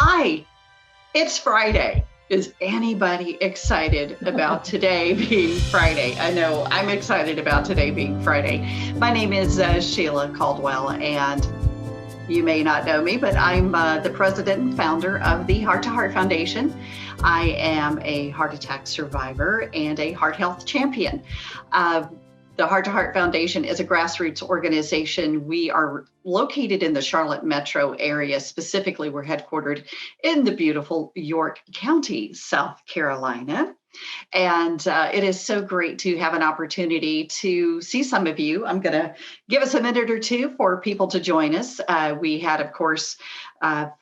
Hi, it's Friday. Is anybody excited about today being Friday? I know I'm excited about today being Friday. My name is Sheila Caldwell, and you may not know me, but I'm the president and founder of the Heart to Heart Foundation. I am a heart attack survivor and a heart health champion. The Heart to Heart Foundation is a grassroots organization. We are located in the Charlotte metro area. Specifically, we're headquartered in the beautiful York County, South Carolina. And it is so great to have an opportunity to see some of you. I'm going to give us a minute or two for people to join us. We had, of course,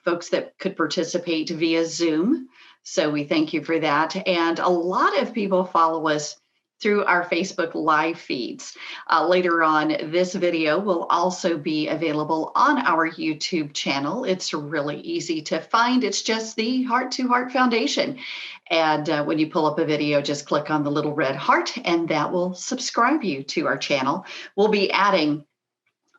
folks that could participate via Zoom. So we thank you for that. And a lot of people follow us through our Facebook live feeds. Later on, this video will also be available on our YouTube channel. It's really easy to find. It's just the Heart to Heart Foundation. And when you pull up a video, just click on the little red heart and that will subscribe you to our channel. We'll be adding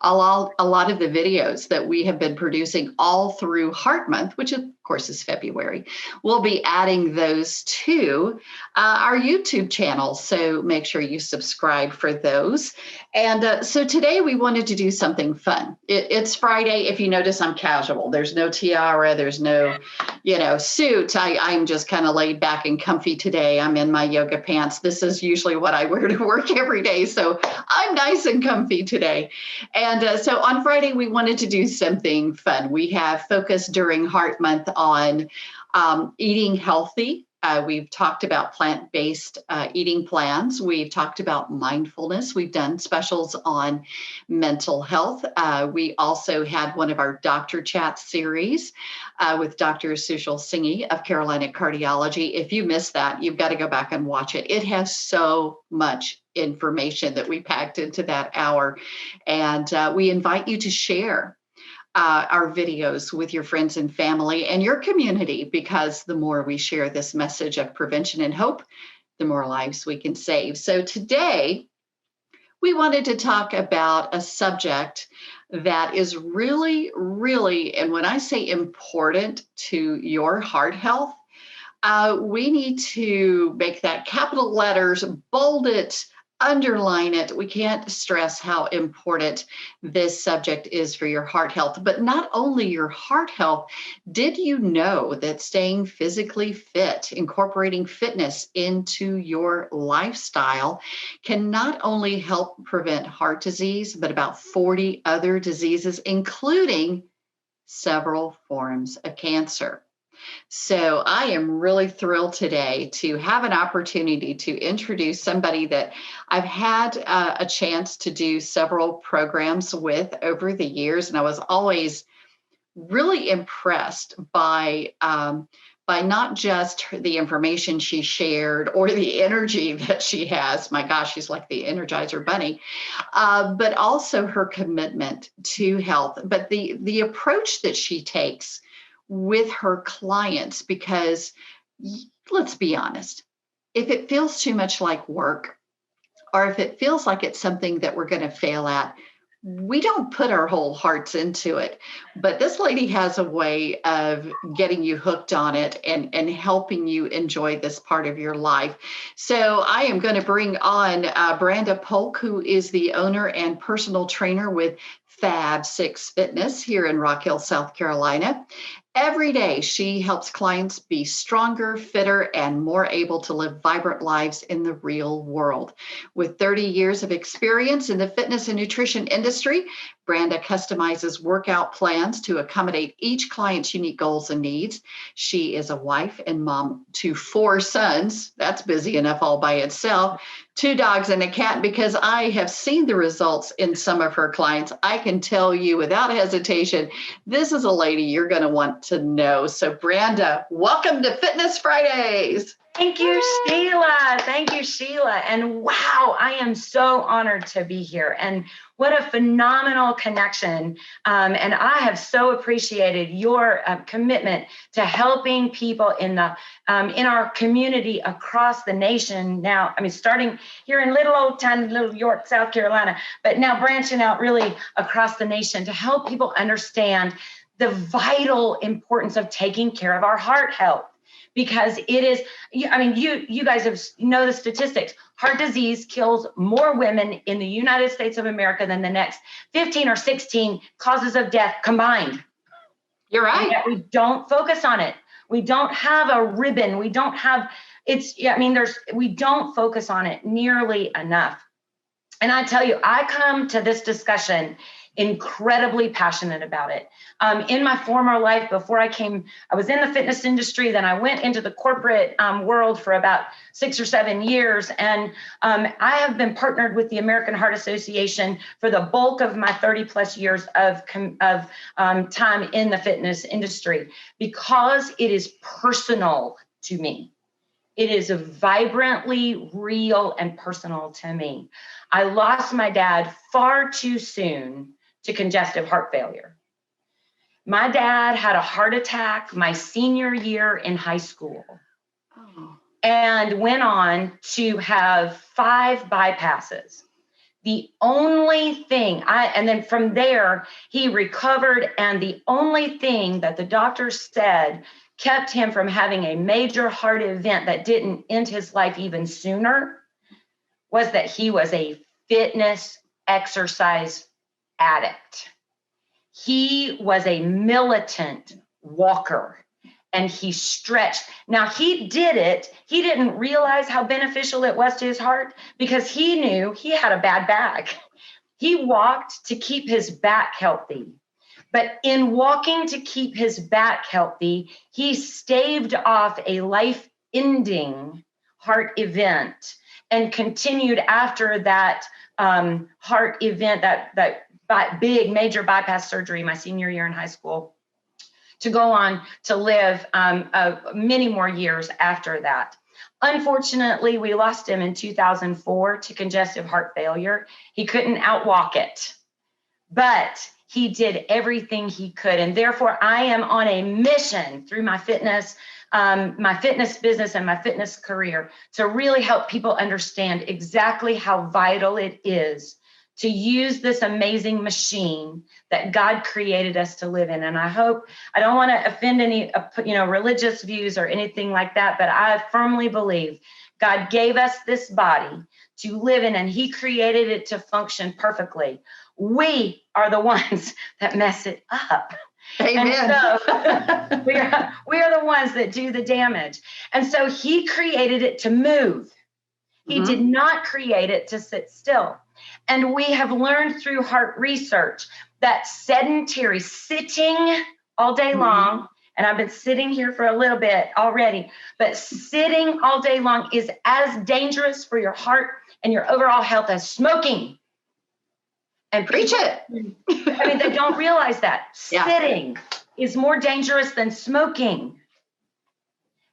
a lot of the videos that we have been producing all through Heart Month, which of course is February. We'll be adding those to our YouTube channel. So make sure you subscribe for those. And so today we wanted to do something fun. It's Friday. If you notice, I'm casual. There's no tiara. There's no, suit. I'm just kind of laid back and comfy today. I'm in my yoga pants. This is usually what I wear to work every day. So I'm nice and comfy today. And so on Friday, we wanted to do something fun. We have focused during Heart Month on eating healthy. We've talked about plant-based eating plans. We've talked about mindfulness. We've done specials on mental health. We also had one of our Doctor Chat series with Dr. Sushil Singhi of Carolina Cardiology. If you missed that, you've got to go back and watch it. It has so much information that we packed into that hour. And we invite you to share our videos with your friends and family and your community, because the more we share this message of prevention and hope, the more lives we can save. So today, we wanted to talk about a subject that is really, really, and when I say important to your heart health, we need to make that capital letters, bold it, underline it. We can't stress how important this subject is for your heart health, but not only your heart health. Did you know that staying physically fit, incorporating fitness into your lifestyle, can not only help prevent heart disease, but about 40 other diseases, including several forms of cancer? So I am really thrilled today to have an opportunity to introduce somebody that I've had a chance to do several programs with over the years. And I was always really impressed by not just the information she shared or the energy that she has. My gosh, she's like the Energizer Bunny, but also her commitment to health, but the approach that she takes with her clients, because let's be honest, if it feels too much like work, or if it feels like it's something that we're going to fail at, we don't put our whole hearts into it. But this lady has a way of getting you hooked on it and helping you enjoy this part of your life. So I am going to bring on Branda Polk, who is the owner and personal trainer with Fab 6 Fitness here in Rock Hill, South Carolina. Every day, she helps clients be stronger, fitter, and more able to live vibrant lives in the real world. With 30 years of experience in the fitness and nutrition industry, Branda customizes workout plans to accommodate each client's unique goals and needs. She is a wife and mom to 4 sons. That's busy enough all by itself. 2 dogs and a cat. Because I have seen the results in some of her clients, I can tell you without hesitation, this is a lady you're going to want to know. So Branda, welcome to Fitness Fridays. Thank you, Sheila. Thank you, Sheila. And wow, I am so honored to be here. And what a phenomenal connection. And I have so appreciated your commitment to helping people in our community across the nation. Now, I mean, starting here in little old tiny little York, South Carolina, but now branching out really across the nation to help people understand the vital importance of taking care of our heart health. Because it is, I mean, you guys know the statistics. Heart disease kills more women in the United States of America than the next 15 or 16 causes of death combined. You're right. And yet we don't focus on it. We don't have a ribbon. We don't have, we don't focus on it nearly enough. And I tell you, I come to this discussion incredibly passionate about it. In my former life, before I was in the fitness industry, then I went into the corporate world for about 6 or 7 years. And I have been partnered with the American Heart Association for the bulk of my 30 plus years of time in the fitness industry, because it is personal to me. It is vibrantly real and personal to me. I lost my dad far too soon to congestive heart failure. My dad had a heart attack my senior year in high school and went on to have 5 bypasses. The only thing and then from there, he recovered. And the only thing that the doctor said kept him from having a major heart event that didn't end his life even sooner was that he was a fitness exercise addict. He was a militant walker and he stretched. Now he did it. He didn't realize how beneficial it was to his heart because he knew he had a bad back. He walked to keep his back healthy. But in walking to keep his back healthy, he staved off a life-ending heart event and continued after that heart event, that big major bypass surgery my senior year in high school, to go on to live many more years after that. Unfortunately, we lost him in 2004 to congestive heart failure. He couldn't outwalk it, but he did everything he could. And therefore, I am on a mission through my fitness business and my fitness career to really help people understand exactly how vital it is to use this amazing machine that God created us to live in. And I don't want to offend any, religious views or anything like that, but I firmly believe God gave us this body to live in, and he created it to function perfectly. We are the ones that mess it up. Amen. And so we are the ones that do the damage. And so he created it to move. He did not create it to sit still. And we have learned through heart research that sedentary, sitting all day long, and I've been sitting here for a little bit already, but sitting all day long is as dangerous for your heart and your overall health as smoking. And preach it. I mean, they don't realize that. Yeah. Sitting is more dangerous than smoking.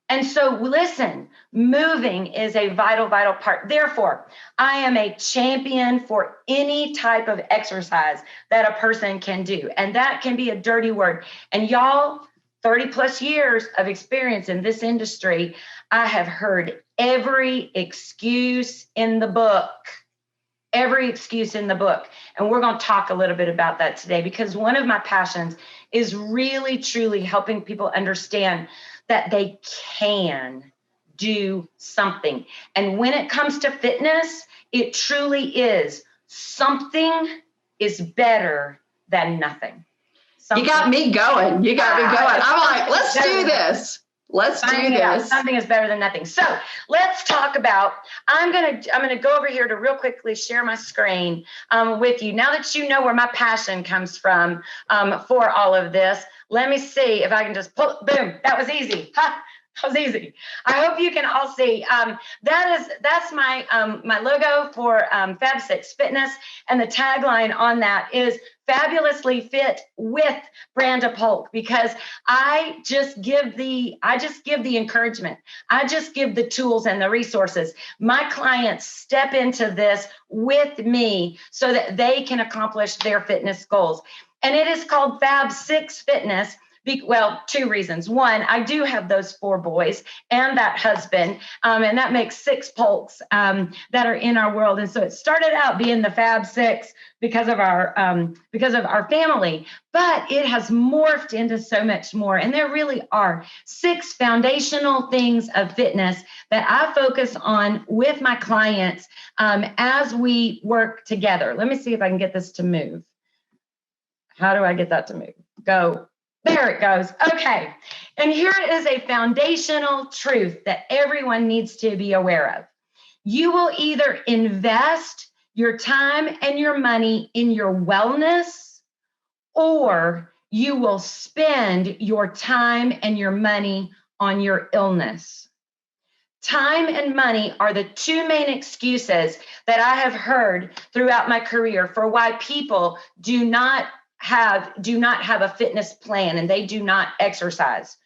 And so listen, moving is a vital, vital part. Therefore, I am a champion for any type of exercise that a person can do. And that can be a dirty word. And y'all, 30 plus years of experience in this industry, I have heard every excuse in the book. Every excuse in the book. And we're going to talk a little bit about that today, because one of my passions is really, truly helping people understand that they can do something. And when it comes to fitness, it truly is something is better than nothing. Something. You got me going. I'm like, let's do this. Let's do this. Something is better than nothing. So let's talk about, I'm gonna go over here to real quickly share my screen with you. Now that you know where my passion comes from for all of this, let me see if I can just pull, boom, that was easy. Ha! That was easy. I hope you can all see. That's my my logo for Fab 6 Fitness, and the tagline on that is fabulously fit with Branda Polk, because I just give the encouragement. I just give the tools and the resources. My clients step into this with me so that they can accomplish their fitness goals. And it is called Fab 6 Fitness Well, two reasons. One, I do have those 4 boys and that husband, and that makes 6 Polks that are in our world. And so it started out being the Fab 6 because of our family, but it has morphed into so much more. And there really are 6 foundational things of fitness that I focus on with my clients as we work together. Let me see if I can get this to move. How do I get that to move? Go. There it goes. Okay. And here is a foundational truth that everyone needs to be aware of. You will either invest your time and your money in your wellness, or you will spend your time and your money on your illness. Time and money are the 2 main excuses that I have heard throughout my career for why people do not have a fitness plan and they do not exercise.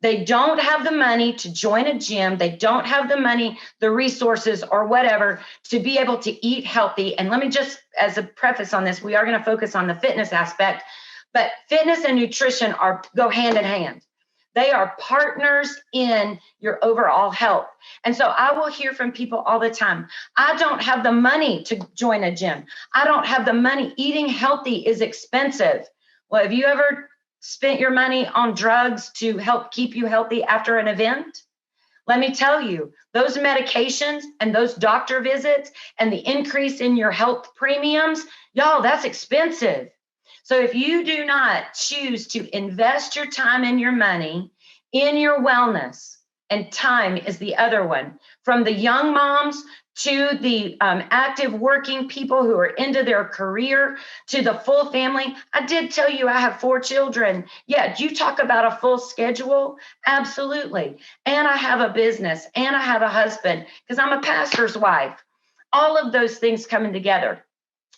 They don't have the money to join a gym. They don't have the money, the resources, or whatever to be able to eat healthy. And let me just, as a preface on this, we are going to focus on the fitness aspect, but fitness and nutrition go hand in hand. They are partners in your overall health. And so I will hear from people all the time, I don't have the money to join a gym. I don't have the money. Eating healthy is expensive. Well, have you ever spent your money on drugs to help keep you healthy after an event? Let me tell you, those medications and those doctor visits and the increase in your health premiums, y'all, that's expensive. So if you do not choose to invest your time and your money in your wellness, and time is the other one, from the young moms to the active working people who are into their career, to the full family. I did tell you I have 4 children. Yeah, do you talk about a full schedule? Absolutely. And I have a business and I have a husband because I'm a pastor's wife. All of those things coming together.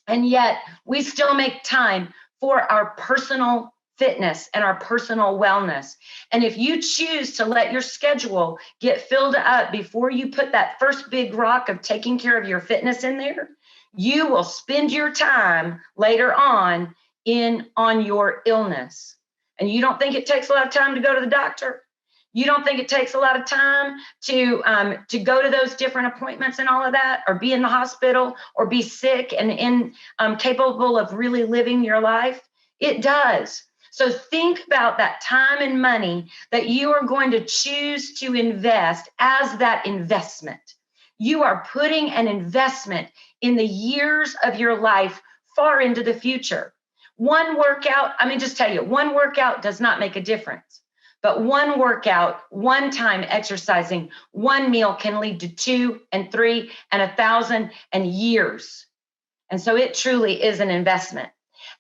And yet we still make time for our personal fitness and our personal wellness. And if you choose to let your schedule get filled up before you put that first big rock of taking care of your fitness in there, you will spend your time later on your illness. And you don't think it takes a lot of time to go to the doctor? You don't think it takes a lot of time to go to those different appointments and all of that, or be in the hospital, or be sick and incapable of really living your life? It does. So think about that time and money that you are going to choose to invest as that investment. You are putting an investment in the years of your life far into the future. One workout, just tell you, one workout does not make a difference. But one workout, one time exercising, one meal can lead to 2 and 3 and 1,000 and years. And so it truly is an investment.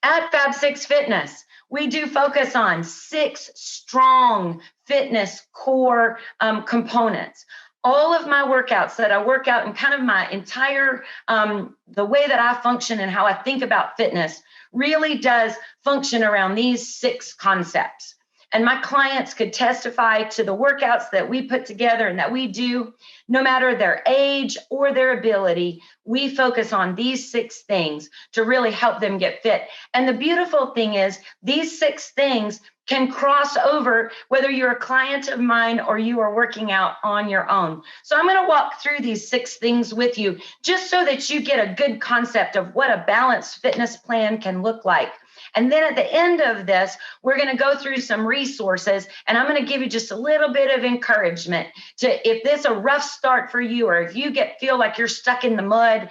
At Fab 6 Fitness, we do focus on 6 strong fitness core components. All of my workouts that I work out and kind of my entire, the way that I function and how I think about fitness really does function around these 6 concepts. And my clients could testify to the workouts that we put together and that we do, no matter their age or their ability. We focus on these 6 things to really help them get fit. And the beautiful thing is these 6 things can cross over whether you're a client of mine or you are working out on your own. So I'm going to walk through these 6 things with you just so that you get a good concept of what a balanced fitness plan can look like. And then at the end of this, we're going to go through some resources, and I'm going to give you just a little bit of encouragement to, if this is a rough start for you, or if you feel like you're stuck in the mud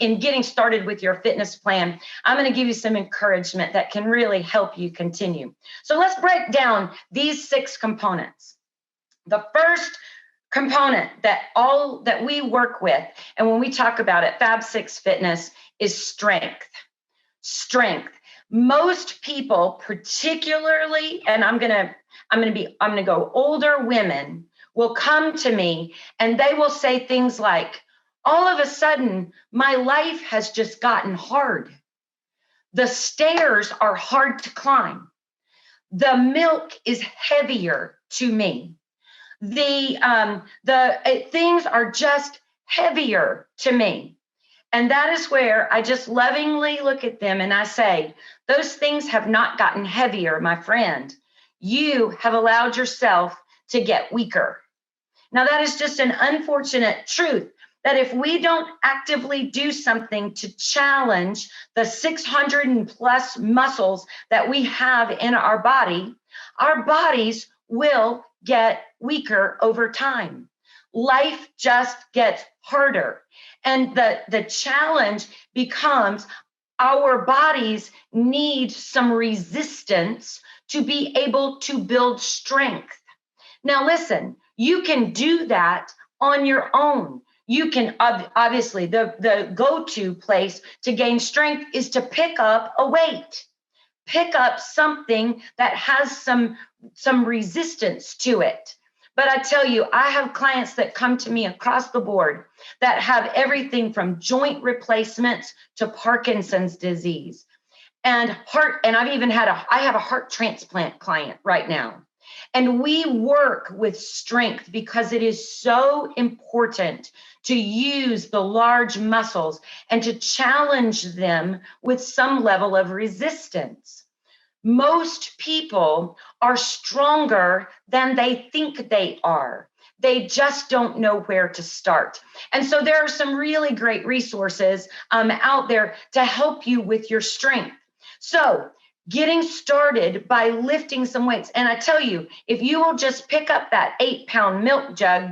in getting started with your fitness plan, I'm going to give you some encouragement that can really help you continue. So let's break down these 6 components. The first component that we work with, and when we talk about it, Fab 6 Fitness, is strength. Strength. Most people, particularly, and I'm going to go older women, will come to me and they will say things like, all of a sudden, my life has just gotten hard. The stairs are hard to climb. The milk is heavier to me. The things are just heavier to me. And that is where I just lovingly look at them and I say, those things have not gotten heavier, my friend. you have allowed yourself to get weaker. Now, that is just an unfortunate truth that if we don't actively do something to challenge the 600 and plus muscles that we have in our bodies will get weaker over time. Life just gets harder. And the challenge becomes our bodies need some resistance to be able to build strength. Now, listen, you can do that on your own. You can obviously, the go-to place to gain strength is to pick up a weight. Pick up something that has some resistance to it. But I tell you, I have clients that come to me across the board that have everything from joint replacements to Parkinson's disease and heart. And I have a heart transplant client right now. And we work with strength because it is so important to use the large muscles and to challenge them with some level of resistance. Most people are stronger than they think they are. They just don't know where to start. And so there are some really great resources out there to help you with your strength. So getting started by lifting some weights. And I tell you, if you will just pick up that 8-pound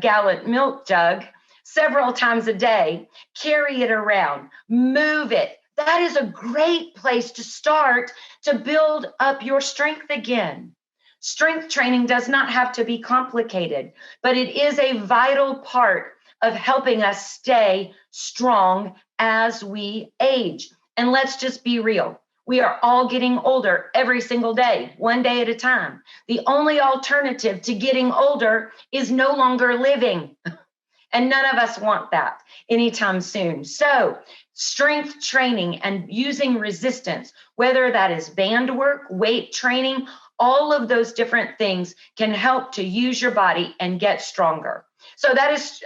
gallon milk jug several times a day, carry it around, move it. That is a great place to start to build up your strength again. Strength training does not have to be complicated, but it is a vital part of helping us stay strong as we age. And let's just be real. We are all getting older every single day, one day at a time. The only alternative to getting older is no longer living. And none of us want that anytime soon. So strength training and using resistance, whether that is band work, weight training, all of those different things can help to use your body and get stronger. So that is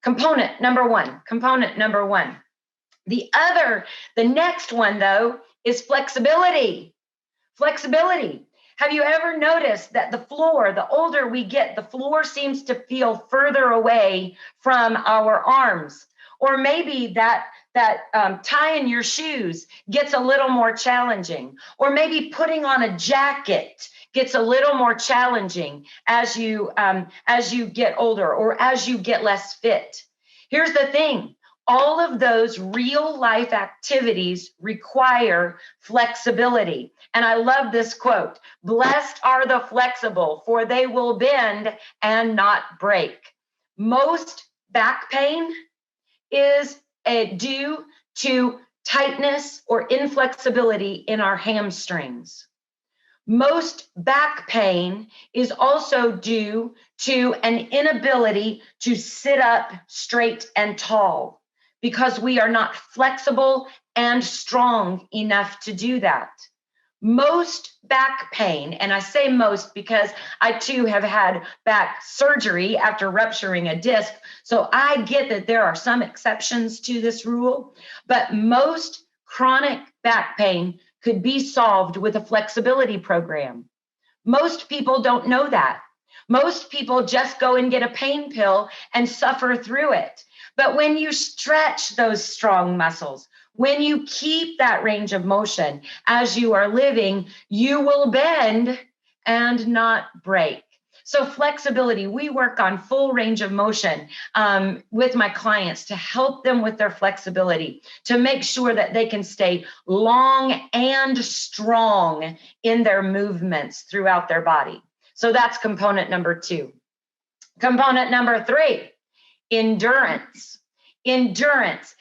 component number one. The next one, though, is flexibility. Flexibility. Have you ever noticed that the older we get, the floor seems to feel further away from our arms? Or maybe that tying your shoes gets a little more challenging. Or maybe putting on a jacket gets a little more challenging as you get older or as you get less fit. Here's the thing. All of those real life activities require flexibility. And I love this quote, "Blessed are the flexible, for they will bend and not break." Most back pain is due to tightness or inflexibility in our hamstrings. Most back pain is also due to an inability to sit up straight and tall, because we are not flexible and strong enough to do that. Most back pain, and I say most because I too have had back surgery after rupturing a disc, so I get that there are some exceptions to this rule, but most chronic back pain could be solved with a flexibility program. Most people don't know that. Most people just go and get a pain pill and suffer through it. But when you stretch those strong muscles, when you keep that range of motion as you are living, you will bend and not break. So flexibility, we work on full range of motion with my clients to help them with their flexibility, to make sure that they can stay long and strong in their movements throughout their body. So that's component number 2. Component number 3. Endurance. Endurance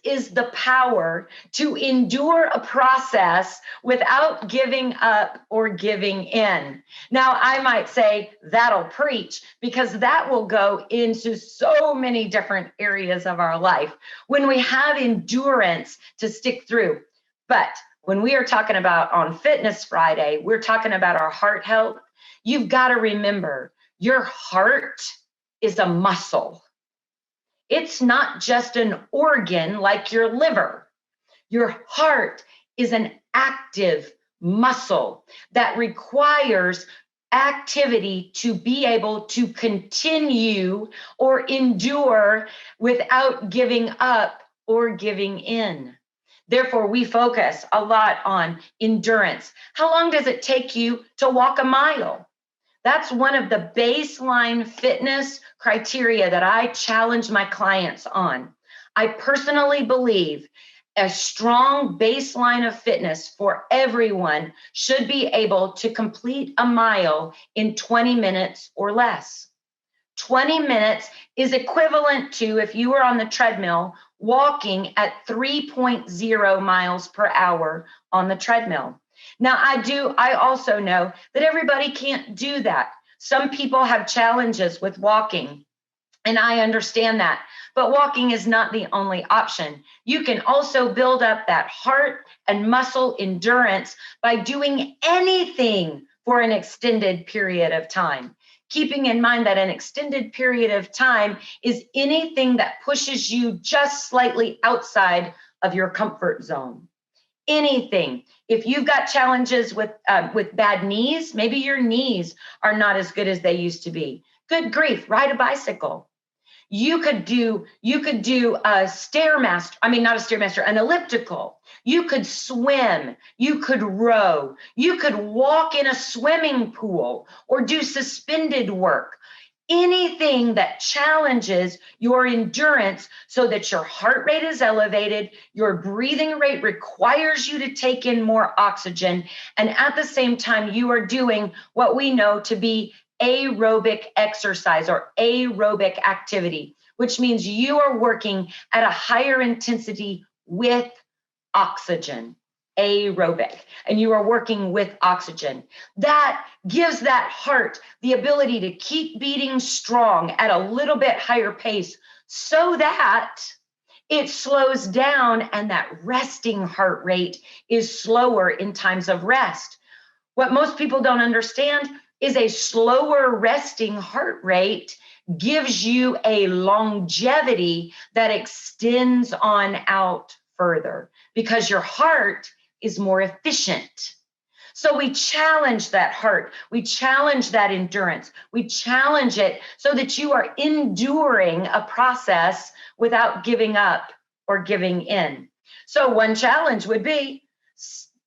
is the power to endure a process without giving up or giving in. Now, I might say that'll preach, because that will go into so many different areas of our life when we have endurance to stick through. But when we are talking about on Fitness Friday, we're talking about our heart health. You've got to remember, your heart is a muscle. It's not just an organ like your liver. Your heart is an active muscle that requires activity to be able to continue or endure without giving up or giving in. Therefore, we focus a lot on endurance. How long does it take you to walk a mile? That's one of the baseline fitness criteria that I challenge my clients on. I personally believe a strong baseline of fitness for everyone should be able to complete a mile in 20 minutes or less. 20 minutes is equivalent to, if you were on the treadmill, walking at 3.0 miles per hour on the treadmill. Now, I also know that everybody can't do that. Some people have challenges with walking, and I understand that. But walking is not the only option. You can also build up that heart and muscle endurance by doing anything for an extended period of time. Keeping in mind that an extended period of time is anything that pushes you just slightly outside of your comfort zone. Anything. If you've got challenges with bad knees, maybe your knees are not as good as they used to be. Good grief, ride a bicycle. You could do a an elliptical. You could swim, you could row, you could walk in a swimming pool or do suspended work. Anything that challenges your endurance so that your heart rate is elevated, your breathing rate requires you to take in more oxygen, and at the same time, you are doing what we know to be aerobic exercise or aerobic activity, which means you are working at a higher intensity with oxygen, aerobic, and you are working with oxygen. That gives that heart the ability to keep beating strong at a little bit higher pace so that it slows down and that resting heart rate is slower in times of rest. What most people don't understand is a slower resting heart rate gives you a longevity that extends on out further because your heart is more efficient. So we challenge that heart. We challenge that endurance. We challenge it so that you are enduring a process without giving up or giving in. So one challenge would be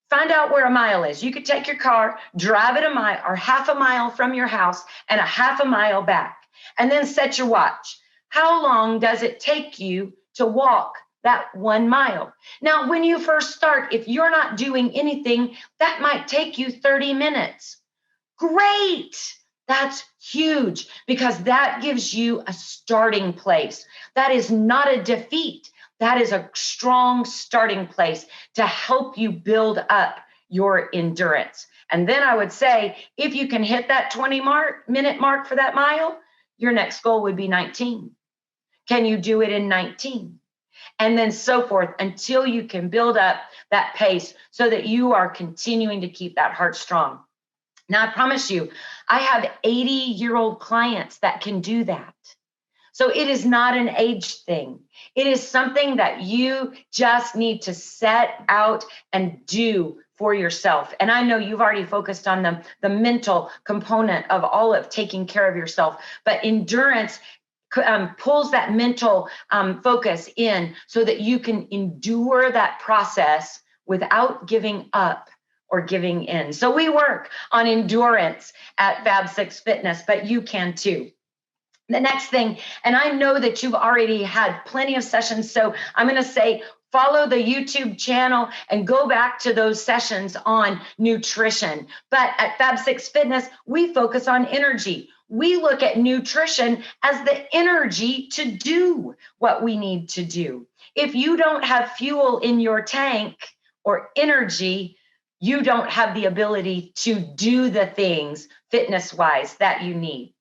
find out where a mile is. You could take your car, drive it a mile or half a mile from your house and a half a mile back, and then set your watch. How long does it take you to walk that 1 mile? Now, when you first start, if you're not doing anything, that might take you 30 minutes. Great. That's huge because that gives you a starting place. That is not a defeat. That is a strong starting place to help you build up your endurance. And then I would say, if you can hit that 20-minute mark for that mile, your next goal would be 19. Can you do it in 19? And then so forth until you can build up that pace so that you are continuing to keep that heart strong. Now, I promise you, I have 80-year-old clients that can do that. So it is not an age thing. It is something that you just need to set out and do for yourself. And I know you've already focused on the mental component of all of taking care of yourself, but endurance pulls that mental focus in so that you can endure that process without giving up or giving in. So we work on endurance at Fab 6 Fitness, but you can too. The next thing, and I know that you've already had plenty of sessions, so I'm going to say follow the YouTube channel and go back to those sessions on nutrition. But at Fab 6 Fitness, we focus on energy. We look at nutrition as the energy to do what we need to do. If you don't have fuel in your tank or energy, you don't have the ability to do the things fitness-wise that you need.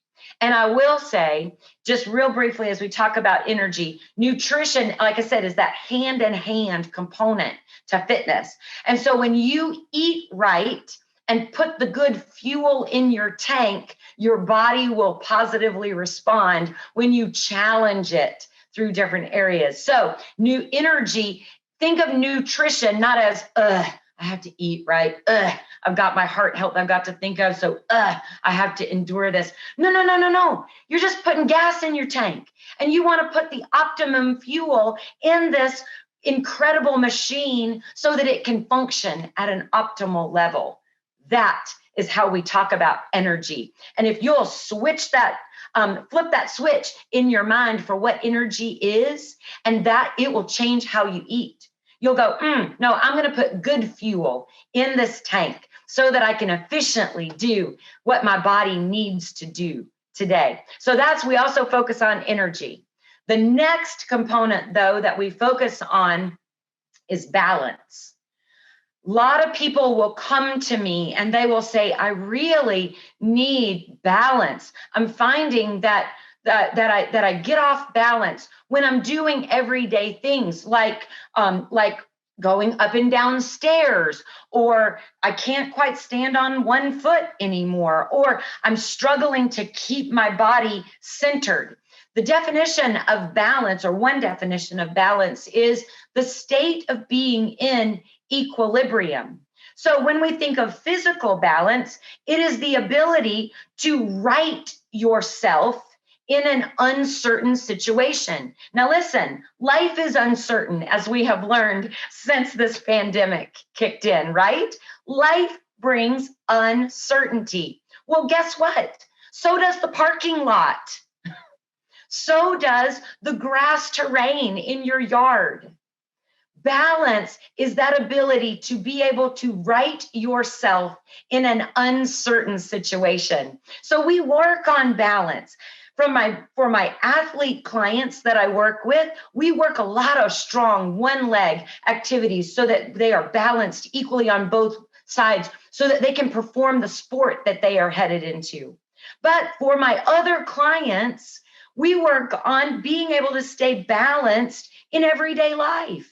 And I will say, just real briefly, as we talk about energy, nutrition, like I said, is that hand-in-hand component to fitness. And so when you eat right and put the good fuel in your tank, your body will positively respond when you challenge it through different areas. So new energy, think of nutrition not as, I have to eat right. I've got my heart health I've got to think of. So I have to endure this. No. You're just putting gas in your tank, and you want to put the optimum fuel in this incredible machine so that it can function at an optimal level. That is how we talk about energy. And if you'll switch that, flip that switch in your mind for what energy is, and that it will change how you eat. You'll go, no, I'm going to put good fuel in this tank so that I can efficiently do what my body needs to do today. So we also focus on energy. The next component, though, that we focus on is balance. A lot of people will come to me and they will say, I really need balance. I'm finding that I get off balance when I'm doing everyday things like going up and down stairs, or I can't quite stand on one foot anymore, or I'm struggling to keep my body centered. The definition of balance, or one definition of balance, is the state of being in equilibrium. So when we think of physical balance, it is the ability to right yourself in an uncertain situation. Now listen, life is uncertain, as we have learned since this pandemic kicked in, right? Life brings uncertainty. Well, guess what? So does the parking lot. So does the grass terrain in your yard. Balance is that ability to be able to right yourself in an uncertain situation. So we work on balance. For my athlete clients that I work with, we work a lot of strong one leg activities so that they are balanced equally on both sides so that they can perform the sport that they are headed into. But for my other clients, we work on being able to stay balanced in everyday life.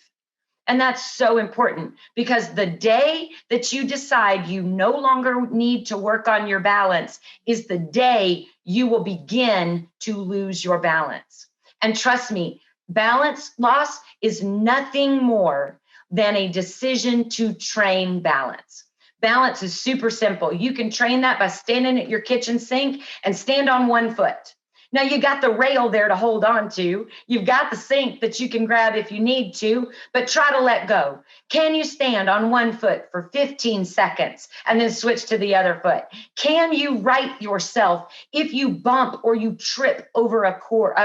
And that's so important, because the day that you decide you no longer need to work on your balance is the day you will begin to lose your balance. And trust me, balance loss is nothing more than a decision to train balance. Balance is super simple. You can train that by standing at your kitchen sink and stand on one foot. Now you got the rail there to hold on to. You've got the sink that you can grab if you need to, but try to let go. Can you stand on one foot for 15 seconds and then switch to the other foot? Can you right yourself if you bump or you trip over a cord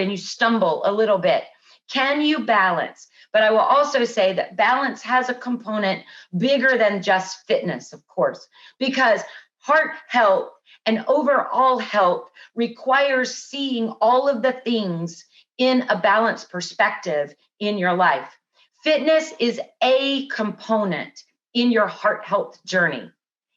and you stumble a little bit? Can you balance? But I will also say that balance has a component bigger than just fitness, of course, because heart health and overall health requires seeing all of the things in a balanced perspective in your life. Fitness is a component in your heart health journey.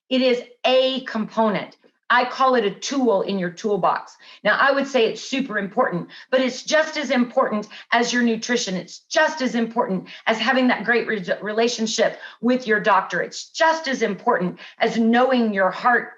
It is a component. I call it a tool in your toolbox. Now, I would say it's super important, but it's just as important as your nutrition. It's just as important as having that great relationship with your doctor. It's just as important as knowing your heart,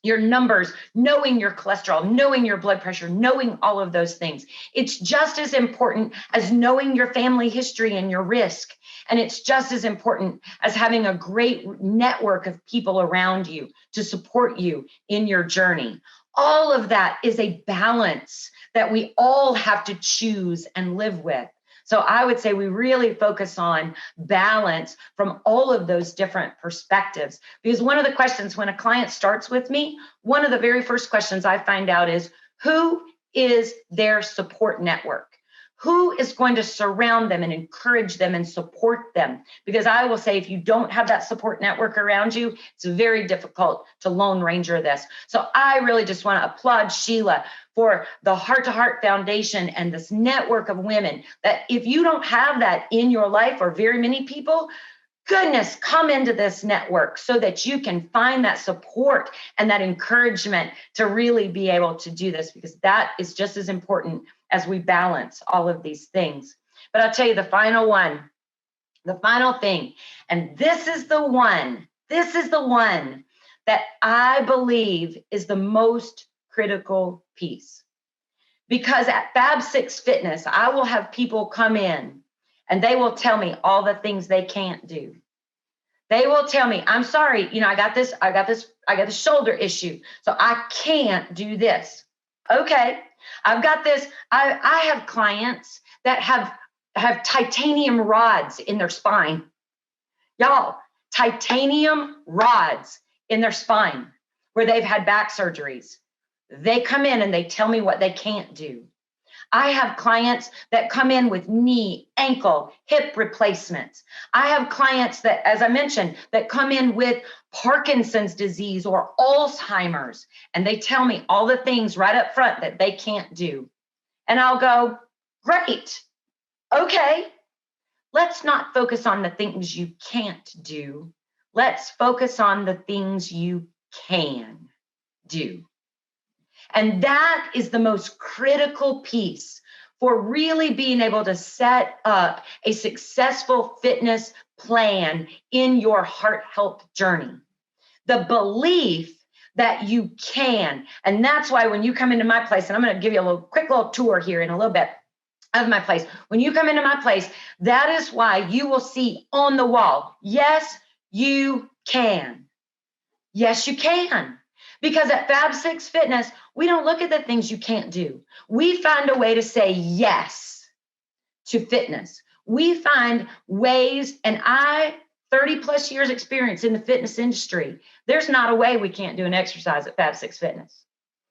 your numbers, knowing your cholesterol, knowing your blood pressure, knowing all of those things. It's just as important as knowing your family history and your risk. And it's just as important as having a great network of people around you to support you in your journey. All of that is a balance that we all have to choose and live with. So I would say we really focus on balance from all of those different perspectives. Because one of the questions when a client starts with me, one of the very first questions I find out is, who is their support network? Who is going to surround them and encourage them and support them? Because I will say, if you don't have that support network around you, it's very difficult to Lone Ranger this. So I really just want to applaud Sheila for the Heart to Heart Foundation and this network of women that if you don't have that in your life, or very many people, goodness, come into this network so that you can find that support and that encouragement to really be able to do this, because that is just as important as we balance all of these things. But I'll tell you the final thing, and this is the one that I believe is the most critical piece. Because at Fab 6 Fitness, I will have people come in and they will tell me all the things they can't do. They will tell me, I'm sorry, I got this shoulder issue, so I can't do this. Okay, I've got this. I have clients that have titanium rods in their spine. Y'all, titanium rods in their spine where they've had back surgeries. They come in and they tell me what they can't do. I have clients that come in with knee, ankle, hip replacements. I have clients that, as I mentioned, that come in with Parkinson's disease or Alzheimer's, and they tell me all the things right up front that they can't do. And I'll go, great. Okay. Let's not focus on the things you can't do. Let's focus on the things you can do. And that is the most critical piece for really being able to set up a successful fitness plan in your heart health journey. The belief that you can. And that's why when you come into my place, and I'm going to give you a quick little tour here in a little bit of my place. When you come into my place, that is why you will see on the wall, yes, you can. Yes, you can. Because at Fab 6 Fitness, we don't look at the things you can't do. We find a way to say yes to fitness. We find ways, and 30 plus years experience in the fitness industry. There's not a way we can't do an exercise at Fab 6 Fitness.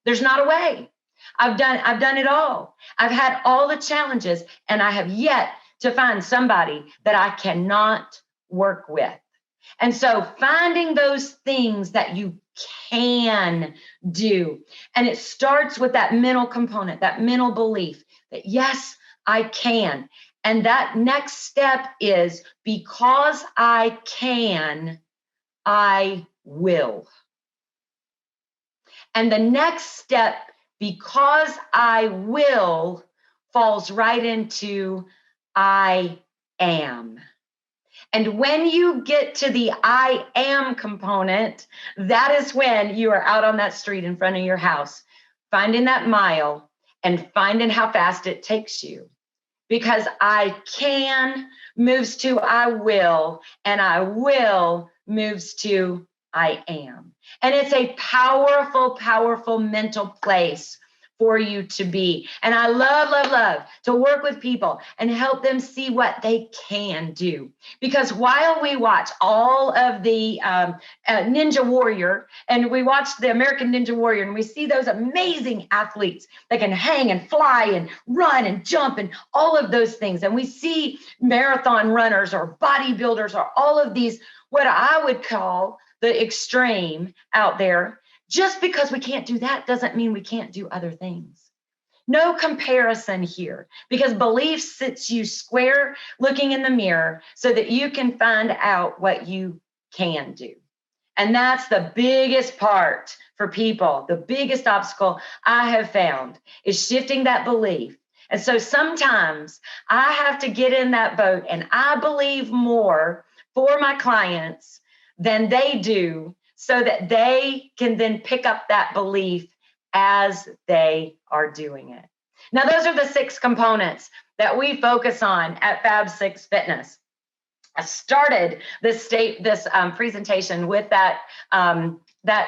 There's not a way. I've done it all. I've had all the challenges, and I have yet to find somebody that I cannot work with. And so finding those things that you can do, and it starts with that mental component, that mental belief that, yes, I can. And that next step is, because I can, I will. And the next step, because I will, falls right into I am. And when you get to the I am component, that is when you are out on that street in front of your house, finding that mile and finding how fast it takes you. Because I can moves to I will, and I will moves to I am. And it's a powerful, powerful mental place for you to be. And I love to work with people and help them see what they can do. Because while we watch all of the Ninja Warrior, and we watch the American Ninja Warrior, and we see those amazing athletes that can hang and fly and run and jump and all of those things. And we see marathon runners or bodybuilders or all of these, what I would call the extreme out there. Just because we can't do that doesn't mean we can't do other things. No comparison here, because belief sits you square looking in the mirror so that you can find out what you can do. And that's the biggest part for people. The biggest obstacle I have found is shifting that belief. And so sometimes I have to get in that boat, and I believe more for my clients than they do, so that they can then pick up that belief as they are doing it. Now, those are the 6 components that we focus on at Fab 6 Fitness. I started this presentation with that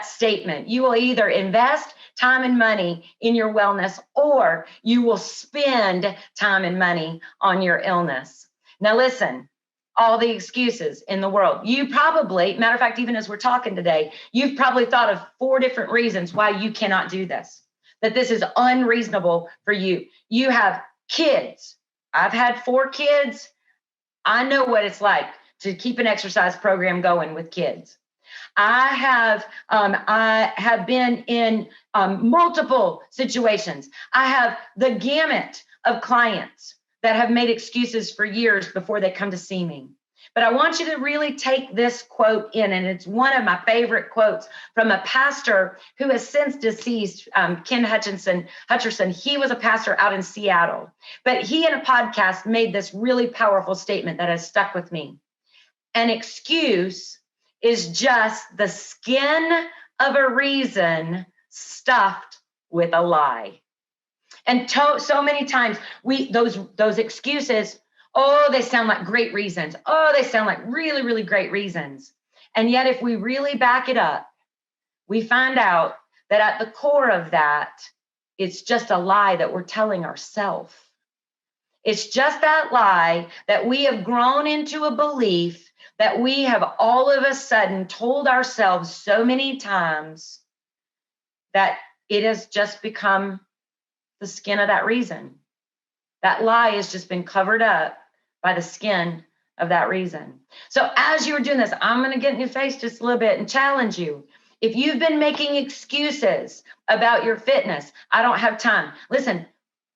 statement. You will either invest time and money in your wellness, or you will spend time and money on your illness. Now, listen. All the excuses in the world. You probably, matter of fact, even as we're talking today, you've probably thought of 4 different reasons why you cannot do this, that this is unreasonable for you. You have kids. I've had 4 kids. I know what it's like to keep an exercise program going with kids. I have been in multiple situations. I have the gamut of clients that have made excuses for years before they come to see me. But I want you to really take this quote in, and it's one of my favorite quotes from a pastor who has since deceased, Ken Hutcherson. He was a pastor out in Seattle, but he in a podcast made this really powerful statement that has stuck with me. An excuse is just the skin of a reason stuffed with a lie. And so many times those excuses, they sound like great reasons. They sound like really, really great reasons. And yet, if we really back it up, we find out that at the core of that, it's just a lie that we're telling ourselves. It's just that lie that we have grown into a belief that we have all of a sudden told ourselves so many times that it has just become the skin of that reason. That lie has just been covered up by the skin of that reason. So as you're doing this, I'm going to get in your face just a little bit and challenge you. If you've been making excuses about your fitness, I don't have time. Listen,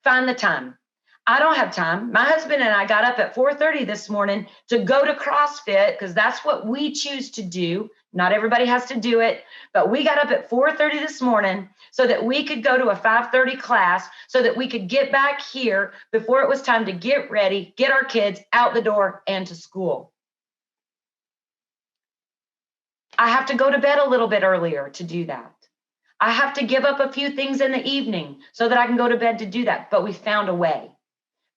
find the time. I don't have time. My husband and I got up at 4:30 this morning to go to CrossFit because that's what we choose to do. Not everybody has to do it, but we got up at 4:30 this morning so that we could go to a 5:30 class so that we could get back here before it was time to get ready, get our kids out the door and to school. I have to go to bed a little bit earlier to do that. I have to give up a few things in the evening so that I can go to bed to do that, but we found a way.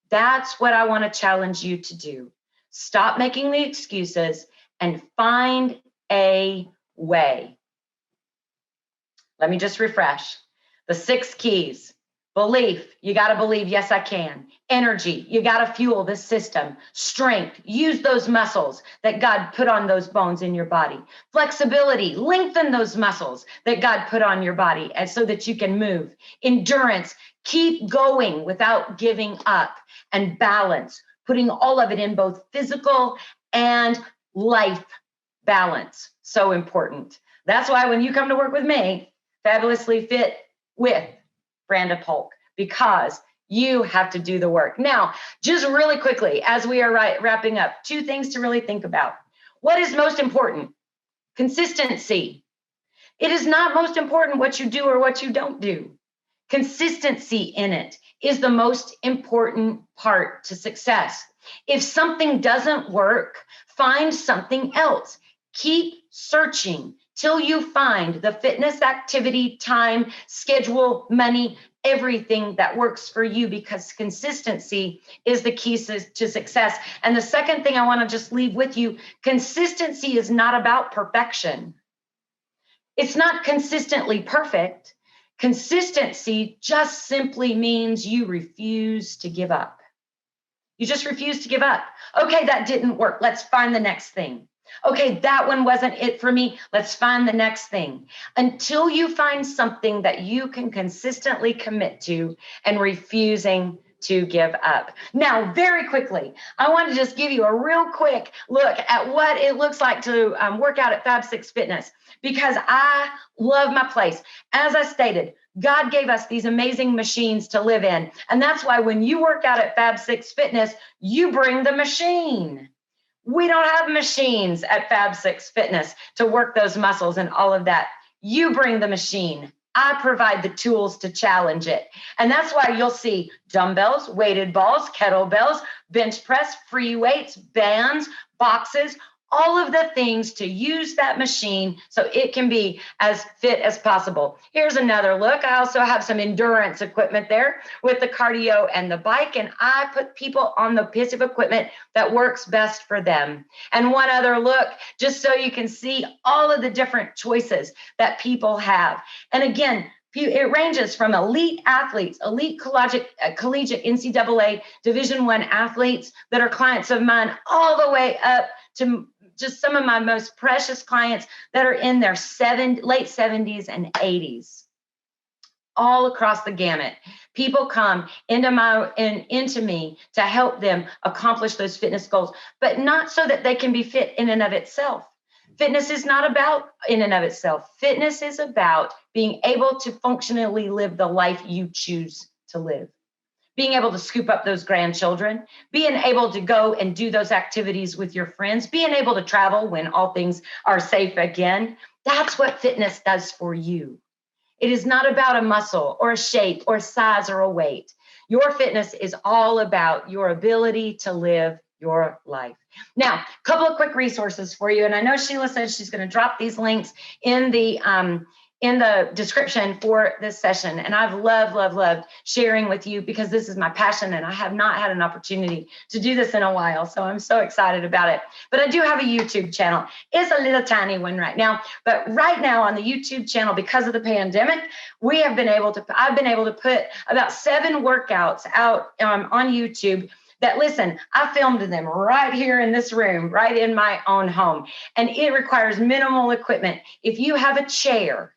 That's what I want to challenge you to do. Stop making the excuses and find a way. Let me just refresh. The 6 keys. Belief, you got to believe, yes, I can. Energy, you got to fuel this system. Strength, use those muscles that God put on those bones in your body. Flexibility, lengthen those muscles that God put on your body so that you can move. Endurance, keep going without giving up. And balance, putting all of it in both physical and life balance. So important. That's why when you come to work with me, Fabulously Fit with Branda Polk, because you have to do the work. Now, just really quickly, as we are wrapping up, 2 things to really think about. What is most important? Consistency. It is not most important what you do or what you don't do. Consistency in it is the most important part to success. If something doesn't work, find something else. Keep searching till you find the fitness activity, time, schedule, money, everything that works for you, because consistency is the key to success. And the second thing I want to just leave with you, consistency is not about perfection. It's not consistently perfect. Consistency just simply means you refuse to give up. You just refuse to give up. Okay, that didn't work. Let's find the next thing. Okay, that one wasn't it for me. Let's find the next thing. Until you find something that you can consistently commit to and refusing to give up. Now, very quickly, I want to just give you a real quick look at what it looks like to work out at Fab 6 Fitness, because I love my place. As I stated, God gave us these amazing machines to live in. And that's why when you work out at Fab 6 Fitness, you bring the machine. We don't have machines at Fab 6 Fitness to work those muscles and all of that. You bring the machine. I provide the tools to challenge it. And that's why you'll see dumbbells, weighted balls, kettlebells, bench press, free weights, bands, boxes, all of the things to use that machine so it can be as fit as possible. Here's another look. I also have some endurance equipment there with the cardio and the bike, and I put people on the piece of equipment that works best for them. And one other look, just so you can see all of the different choices that people have. And again, it ranges from elite athletes, elite collegiate NCAA Division I athletes that are clients of mine, all the way up to just some of my most precious clients that are in their late 70s and 80s. All across the gamut. People come into me to help them accomplish those fitness goals, but not so that they can be fit in and of itself. Fitness is not about in and of itself. Fitness is about being able to functionally live the life you choose to live. Being able to scoop up those grandchildren, being able to go and do those activities with your friends, being able to travel when all things are safe again. That's what fitness does for you. It is not about a muscle or a shape or a size or a weight. Your fitness is all about your ability to live your life. Now, a couple of quick resources for you. And I know Sheila said she's going to drop these links in the in the description for this session. And I've loved sharing with you because this is my passion and I have not had an opportunity to do this in a while. So I'm so excited about it. But I do have a YouTube channel. It's a little tiny one right now. But right now on the YouTube channel, because of the pandemic, I've been able to put about 7 workouts out on YouTube that, listen, I filmed them right here in this room, right in my own home. And it requires minimal equipment. If you have a chair,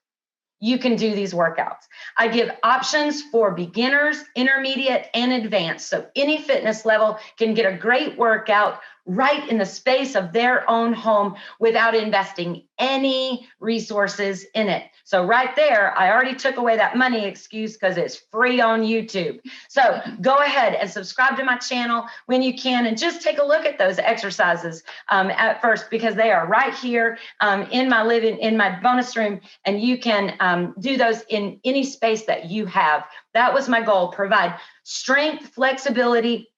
you can do these workouts. I give options for beginners, intermediate, and advanced. So any fitness level can get a great workout right in the space of their own home without investing any resources in it. So right there, I already took away that money excuse because it's free on YouTube. So go ahead and subscribe to my channel when you can and just take a look at those exercises at first, because they are right here in my bonus room, and you can do those in any space that you have. That was my goal: provide strength, flexibility,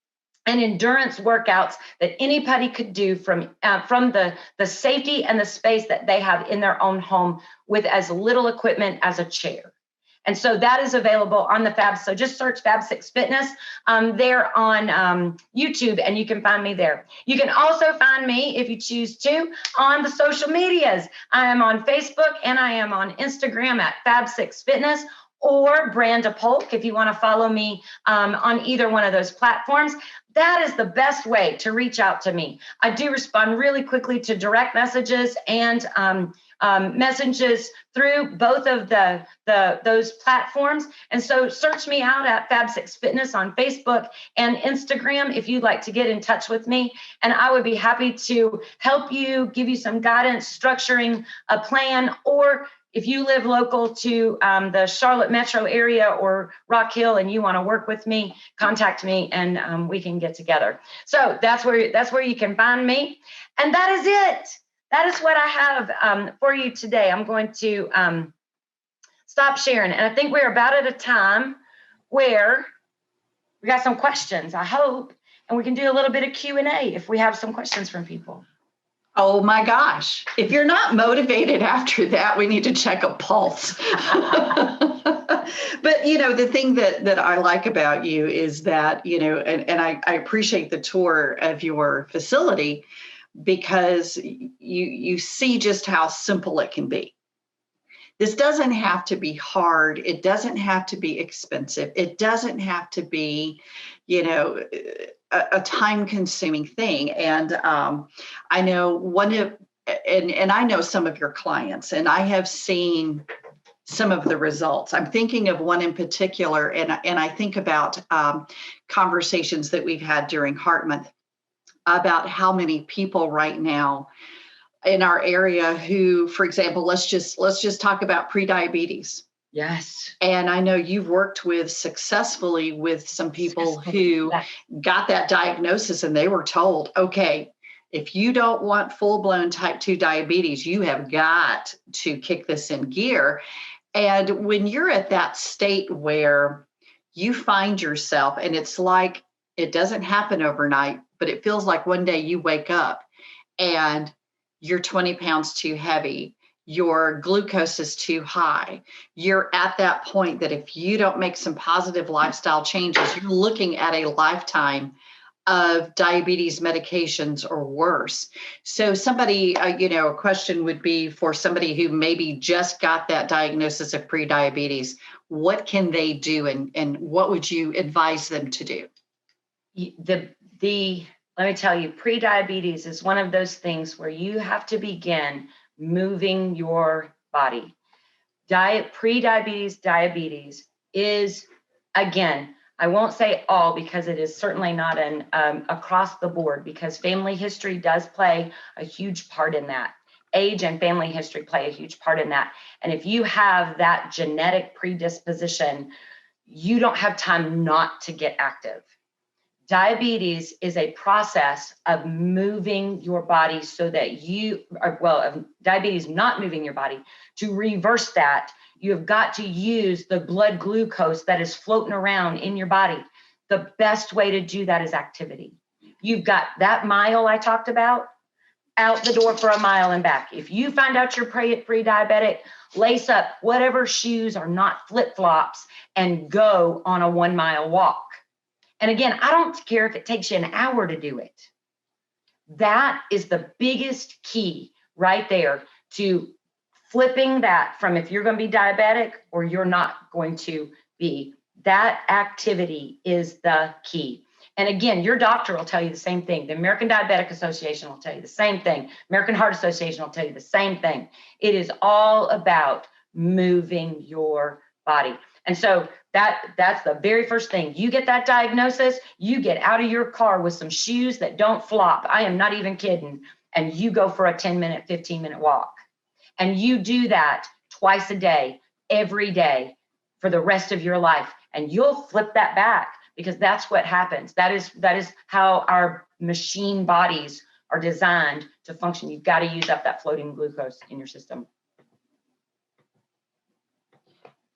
and endurance workouts that anybody could do from the safety and the space that they have in their own home with as little equipment as a chair. And so that is available on the Fab. So just search Fab 6 Fitness there on YouTube, and you can find me there. You can also find me, if you choose to, on the social medias. I am on Facebook and I am on Instagram at Fab 6 Fitness, or Branda Polk, if you want to follow me on either one of those platforms. That is the best way to reach out to me. I do respond really quickly to direct messages and messages through both of those platforms. And so search me out at Fab 6 Fitness on Facebook and Instagram if you'd like to get in touch with me. And I would be happy to help you, give you some guidance, structuring a plan, or if you live local to the Charlotte metro area or Rock Hill and you want to work with me, contact me and we can get together. So that's where you can find me. And that is it. That is what I have for you today. I'm going to stop sharing. And I think we're about at a time where we got some questions, I hope, and we can do a little bit of Q&A if we have some questions from people. Oh my gosh. If you're not motivated after that, we need to check a pulse. But, the thing that I like about you is that, and I appreciate the tour of your facility, because you see just how simple it can be. This doesn't have to be hard. It doesn't have to be expensive. It doesn't have to be, a time-consuming thing. And I know and I know some of your clients, and I have seen some of the results. I'm thinking of one in particular, and I think about conversations that we've had during Heart Month about how many people right now in our area who, for example, let's just talk about prediabetes. Yes. And I know you've worked successfully with some people who got that diagnosis and they were told, okay, if you don't want full-blown type 2 diabetes, you have got to kick this in gear. And when you're at that state where you find yourself, and it's like, it doesn't happen overnight, but it feels like one day you wake up and you're 20 pounds too heavy, your glucose is too high. You're at that point that if you don't make some positive lifestyle changes, you're looking at a lifetime of diabetes medications or worse. So somebody, a question would be for somebody who maybe just got that diagnosis of prediabetes, what can they do and what would you advise them to do? Let me tell you, prediabetes is one of those things where you have to begin moving your body. Diabetes is, again, I won't say all, because it is certainly not an across the board, because family history does play a huge part in that. Age and family history play a huge part in that. And if you have that genetic predisposition, you don't have time not to get active. Diabetes is a process of moving your body so that diabetes not moving your body. To reverse that, you have got to use the blood glucose that is floating around in your body. The best way to do that is activity. You've got that mile I talked about, out the door for a mile and back. If you find out you're pre-diabetic, lace up whatever shoes are not flip-flops and go on a 1 mile walk. And again, I don't care if it takes you an hour to do it. That is the biggest key right there to flipping that from if you're going to be diabetic or you're not going to be. That activity is the key. And again, your doctor will tell you the same thing. The American Diabetic Association will tell you the same thing. American Heart Association will tell you the same thing. It is all about moving your body. And so that's the very first thing. You get that diagnosis, you get out of your car with some shoes that don't flop. I am not even kidding. And you go for a 10-minute, 15-minute walk. And you do that twice a day, every day for the rest of your life. And you'll flip that back because that's what happens. That is how our machine bodies are designed to function. You've got to use up that floating glucose in your system.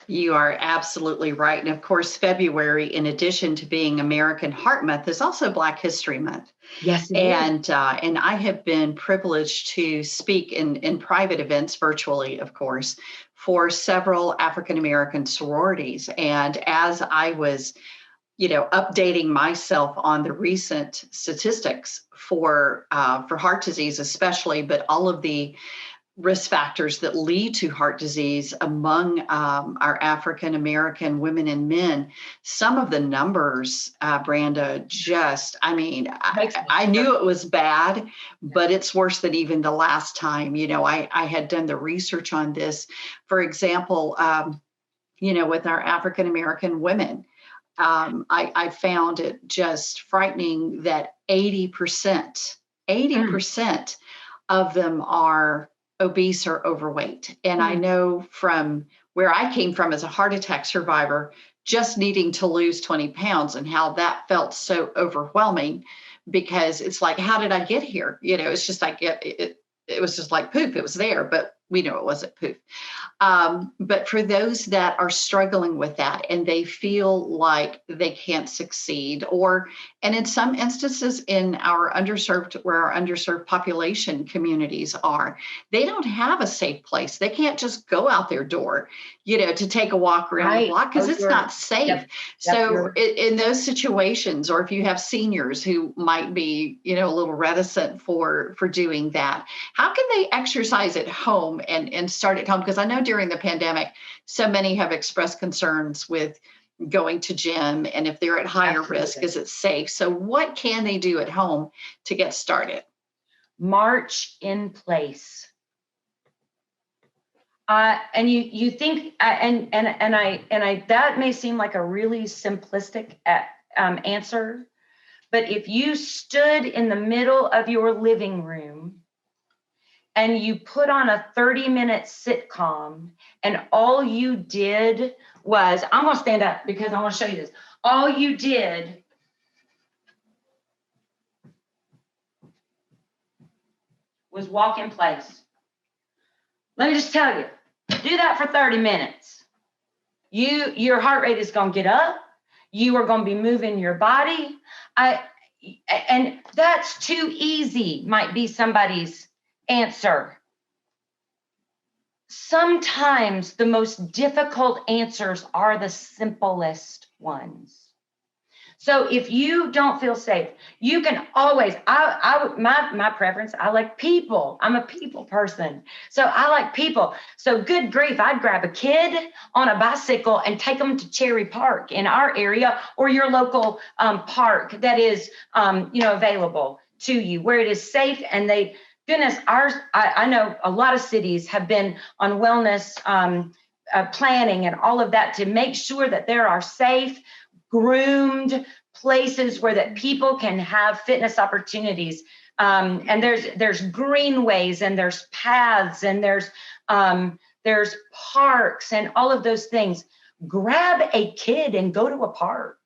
You are absolutely right. And of course, February, in addition to being American Heart Month, is also Black History Month. Yes, it is. And I have been privileged to speak in private events, virtually, of course, for several African American sororities. And as I was, updating myself on the recent statistics for heart disease, especially, but all of the risk factors that lead to heart disease among our African American women and men, some of the numbers, Branda, I knew it was bad, but it's worse than even the last time. I had done the research on this. For example, with our African American women, I found it just frightening that 80% of them are obese or overweight. And I know from where I came from as a heart attack survivor, just needing to lose 20 pounds and how that felt so overwhelming, because it's like, how did I get here? It's just like, it was just like poop. It was there, but we know it wasn't poop. But for those that are struggling with that and they feel like they can't succeed, and in some instances where our underserved population communities are, they don't have a safe place. They can't just go out their door, to take a walk around the block because it's not safe. Yep. So in those situations, or if you have seniors who might be, a little reticent for doing that, how can they exercise at home and start at home? Because I know during the pandemic, so many have expressed concerns with going to gym, and if they're at higher risk, is it safe? So what can they do at home to get started? March in place. And you think, and I that may seem like a really simplistic answer, but if you stood in the middle of your living room and you put on a 30-minute sitcom and all you did was, I'm going to stand up because I want to show you this. All you did was walk in place. Let me just tell you, do that for 30 minutes. Your heart rate is going to get up. You are going to be moving your body. And that's too easy, might be somebody's answer. Sometimes the most difficult answers are the simplest ones. So if you don't feel safe, you can always, my preference, I like people. I'm a people person. So I like people. So good grief, I'd grab a kid on a bicycle and take them to Cherry Park in our area, or your local park that is, available to you, where it is safe. And goodness, I know a lot of cities have been on wellness planning and all of that to make sure that there are safe, groomed places where that people can have fitness opportunities. And there's greenways and there's paths and there's parks and all of those things. Grab a kid and go to a park,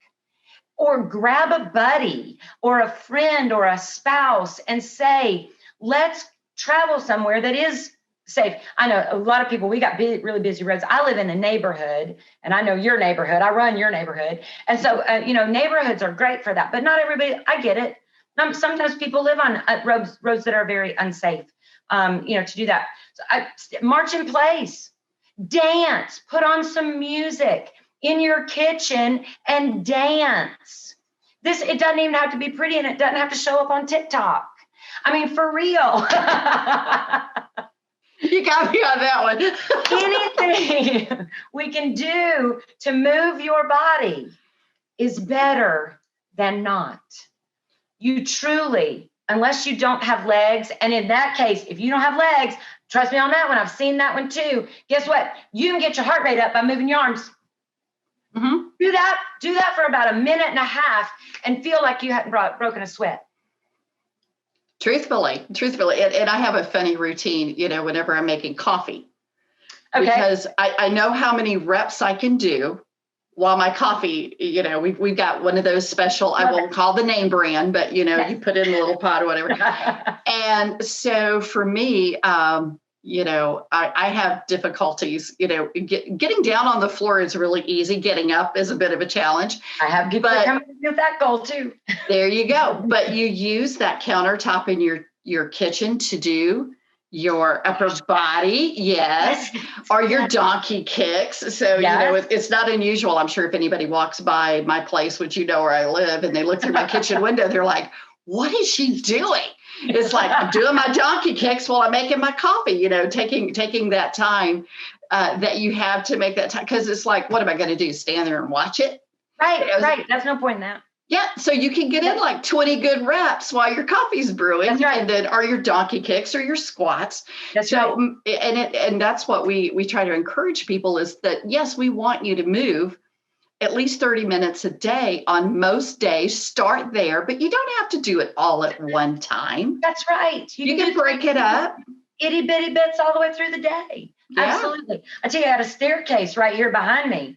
or grab a buddy or a friend or a spouse and say, let's travel somewhere that is safe. I know a lot of people, we got really busy roads. I live in a neighborhood, and I know your neighborhood. I run your neighborhood. And so, neighborhoods are great for that, but not everybody, I get it. Sometimes people live on roads that are very unsafe, to do that. So march in place. Dance, put on some music in your kitchen and dance. It doesn't even have to be pretty, and it doesn't have to show up on TikTok. I mean, for real. You got me on that one. Anything we can do to move your body is better than not. You truly, unless you don't have legs, and in that case, if you don't have legs, trust me on that one, I've seen that one too. Guess what? You can get your heart rate up by moving your arms. Mm-hmm. Do that for about a minute and a half and feel like you hadn't broken a sweat. Truthfully. And I have a funny routine, whenever I'm making coffee. Okay. Because I know how many reps I can do while my coffee, we've got one of those special, I won't call the name brand, but, you put it in a little pot or whatever. And so for me, I have difficulties, getting down on the floor is really easy. Getting up is a bit of a challenge. I have people that come with that goal too. There you go. But you use that countertop in your kitchen to do your upper body, yes, or your donkey kicks. So, yes. It's not unusual. I'm sure if anybody walks by my place, which where I live, and they look through my kitchen window, they're like, what is she doing? It's like, I'm doing my donkey kicks while I'm making my coffee, taking that time that you have to make that time. Because it's like, what am I going to do? Stand there and watch it? Right, right. That's no point in that. Yeah, so you can get in like 20 good reps while your coffee's brewing. That's right. And then are your donkey kicks or your squats. That's right. And that's what we try to encourage people is that, yes, we want you to move at least 30 minutes a day on most days. Start there, but you don't have to do it all at one time. That's right. You can break it up. Itty bitty bits all the way through the day. Yeah. Absolutely. I tell you, I had a staircase right here behind me.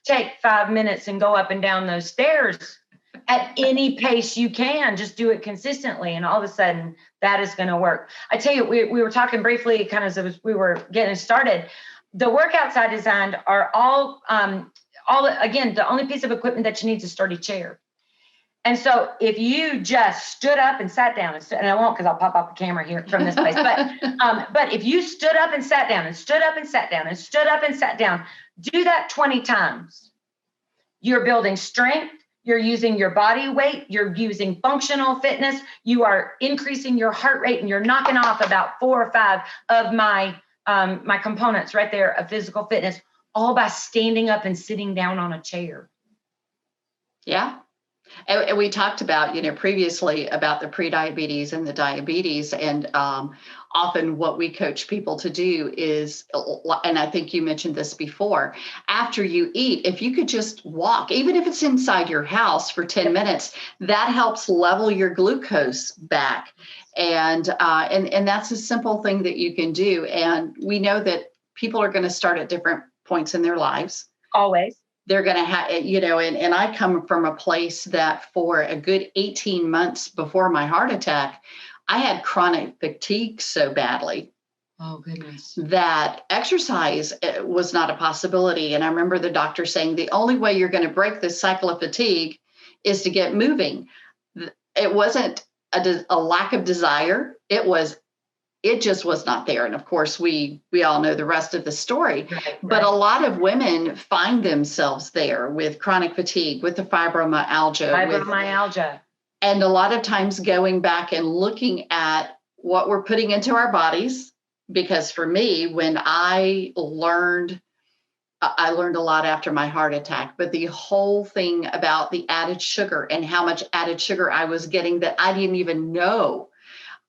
Take 5 minutes and go up and down those stairs at any pace you can. Just do it consistently. And all of a sudden that is going to work. I tell you, we were talking briefly kind of as we were getting started. The workouts I designed are all again, the only piece of equipment that you need is a sturdy chair. And so if you just stood up and sat down, and I won't because I'll pop off the camera here from this place, but if you stood up and sat down and stood up and sat down and stood up and sat down, do that 20 times. You're building strength. You're using your body weight. You're using functional fitness. You are increasing your heart rate, and you're knocking off about 4 or 5 of my components right there of physical fitness, all by standing up and sitting down on a chair. Yeah. And we talked about, previously about the prediabetes and the diabetes. And often what we coach people to do is, and I think you mentioned this before, after you eat, if you could just walk, even if it's inside your house for 10 minutes, that helps level your glucose back. And that's a simple thing that you can do. And we know that people are going to start at different points in their lives. Always. They're going to have, and I come from a place that for a good 18 months before my heart attack, I had chronic fatigue so badly. Oh, goodness. That exercise was not a possibility. And I remember the doctor saying, the only way you're going to break this cycle of fatigue is to get moving. It wasn't a lack of desire. It just was not there. And of course, we all know the rest of the story. Right. But a lot of women find themselves there with chronic fatigue, with the fibromyalgia. And a lot of times going back and looking at what we're putting into our bodies. Because for me, when I learned a lot after my heart attack, but the whole thing about the added sugar and how much added sugar I was getting that I didn't even know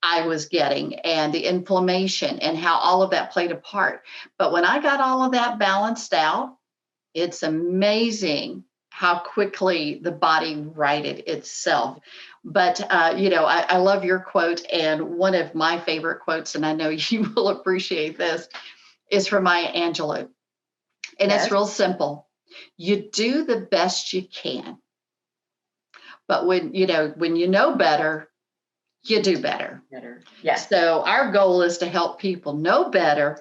I was getting, and the inflammation and how all of that played a part. But when I got all of that balanced out, it's amazing how quickly the body righted itself. But, I love your quote. And one of my favorite quotes, and I know you will appreciate this, is from Maya Angelou. And It's real simple. You do the best you can. But when you know better, you do better. Yes. So our goal is to help people know better,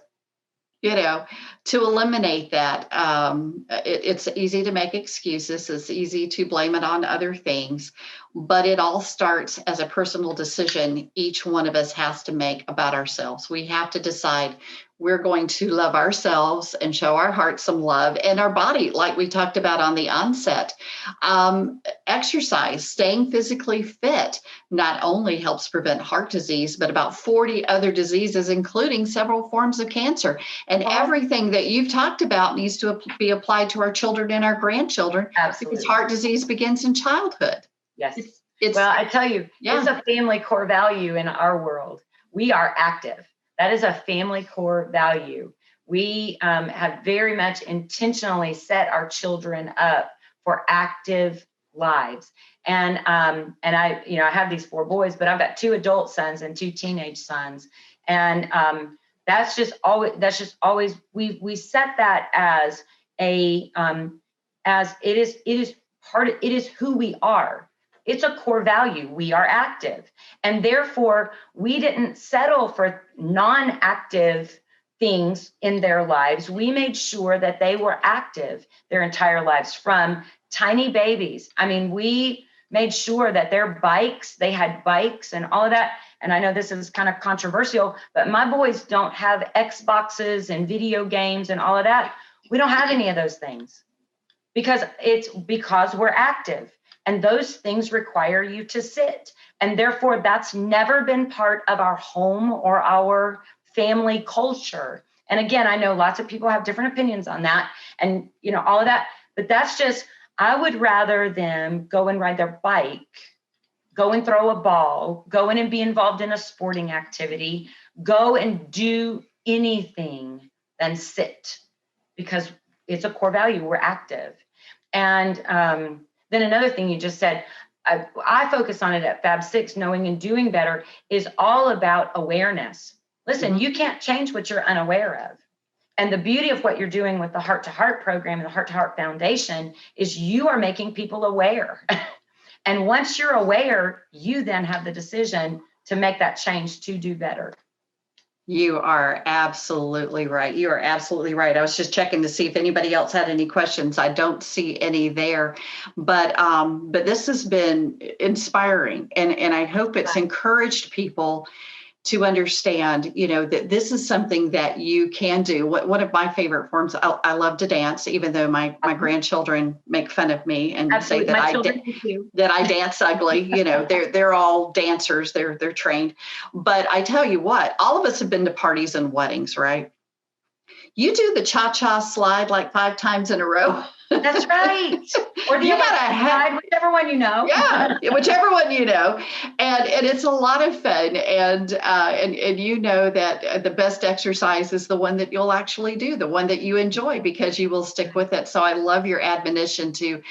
to eliminate that. It's easy to make excuses. It's easy to blame it on other things, but it all starts as a personal decision each one of us has to make about ourselves. We have to decide we're going to love ourselves and show our heart some love, and our body, like we talked about on the onset. Exercise, staying physically fit, not only helps prevent heart disease, but about 40 other diseases, including several forms of cancer. And everything that you've talked about needs to be applied to our children and our grandchildren. Absolutely. Because heart disease begins in childhood. Yes. Well, I tell you, it's a family core value in our world. We are active. That is a family core value. We have very much intentionally set our children up for active lives. And I have these 4 boys, but I've got 2 adult sons and 2 teenage sons. And that's just always we set that as as it is who we are. It's a core value. We are active. And therefore, we didn't settle for non-active things in their lives. We made sure that they were active their entire lives from tiny babies. I mean, we made sure that they had bikes and all of that. And I know this is kind of controversial, but my boys don't have Xboxes and video games and all of that. We don't have any of those things because we're active. And those things require you to sit. And therefore, that's never been part of our home or our family culture. And again, I know lots of people have different opinions on that and, all of that. But that's just, I would rather them go and ride their bike, go and throw a ball, go in and be involved in a sporting activity, go and do anything than sit, because it's a core value. We're active. And, then another thing you just said, I focus on it at Fab 6, knowing and doing better is all about awareness. Listen, you can't change what you're unaware of. And the beauty of what you're doing with the Heart to Heart program and the Heart to Heart Foundation is you are making people aware. And once you're aware, you then have the decision to make that change to do better. You are absolutely right. You are absolutely right. I was just checking to see if anybody else had any questions. I don't see any there, but this has been inspiring, and I hope it's encouraged people to understand, that this is something that you can do. One of my favorite forms, I love to dance, even though my grandchildren make fun of me and say that I dance ugly. They're all dancers. They're trained. But I tell you what, all of us have been to parties and weddings, right? You do the cha-cha slide like 5 times in a row. That's right. Or the slide, whichever one you know. Yeah, whichever one you know. And it's a lot of fun. And you know that the best exercise is the one that you'll actually do, the one that you enjoy, because you will stick with it. So I love your admonition to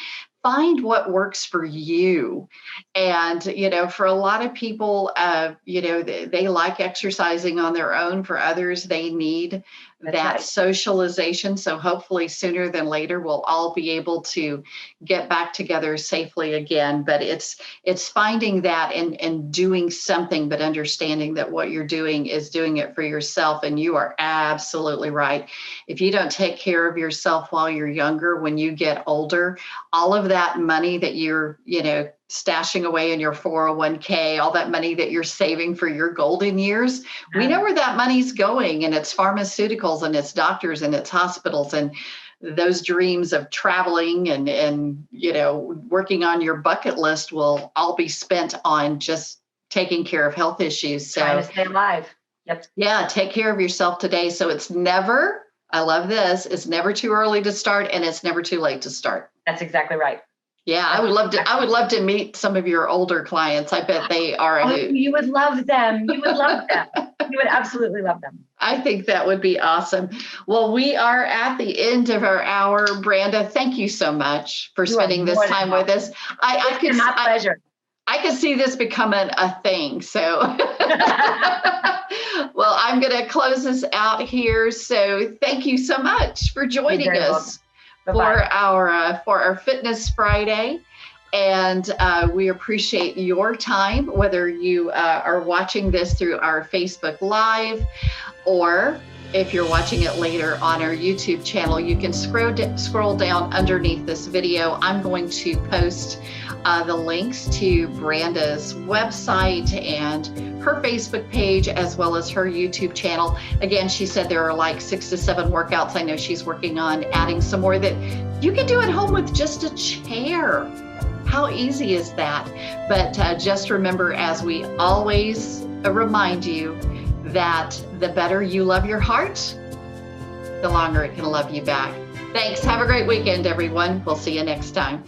find what works for you. And, for a lot of people, they like exercising on their own. For others, they need that socialization. So hopefully sooner than later, we'll all be able to get back together safely again. But it's finding that and doing something, but understanding that what you're doing is doing it for yourself. And you are absolutely right. If you don't take care of yourself while you're younger, when you get older, all of that money that you're, stashing away in your 401k, all that money that you're saving for your golden years, we know where that money's going, and it's pharmaceuticals and it's doctors and it's hospitals, and those dreams of traveling and working on your bucket list will all be spent on just taking care of health issues. So trying to stay alive. Yep. Yeah, take care of yourself today. So it's never too early to start, and it's never too late to start. That's exactly right. Yeah, I would love to meet some of your older clients. I bet they are. You would love them. You would love them. You would absolutely love them. I think that would be awesome. Well, we are at the end of our hour. Branda, thank you so much for spending this time with us. It's been my pleasure. I could see this becoming a thing. So, well, I'm going to close this out here. So thank you so much for joining us. For our Fitness Friday. And we appreciate your time, whether you are watching this through our Facebook Live or if you're watching it later on our YouTube channel, you can scroll down underneath this video. I'm going to post the links to Branda's website and her Facebook page, as well as her YouTube channel. Again, she said there are like 6 to 7 workouts. I know she's working on adding some more that you can do at home with just a chair. How easy is that? But just remember, as we always remind you, that the better you love your heart, the longer it can love you back. Thanks. Have a great weekend, everyone. We'll see you next time.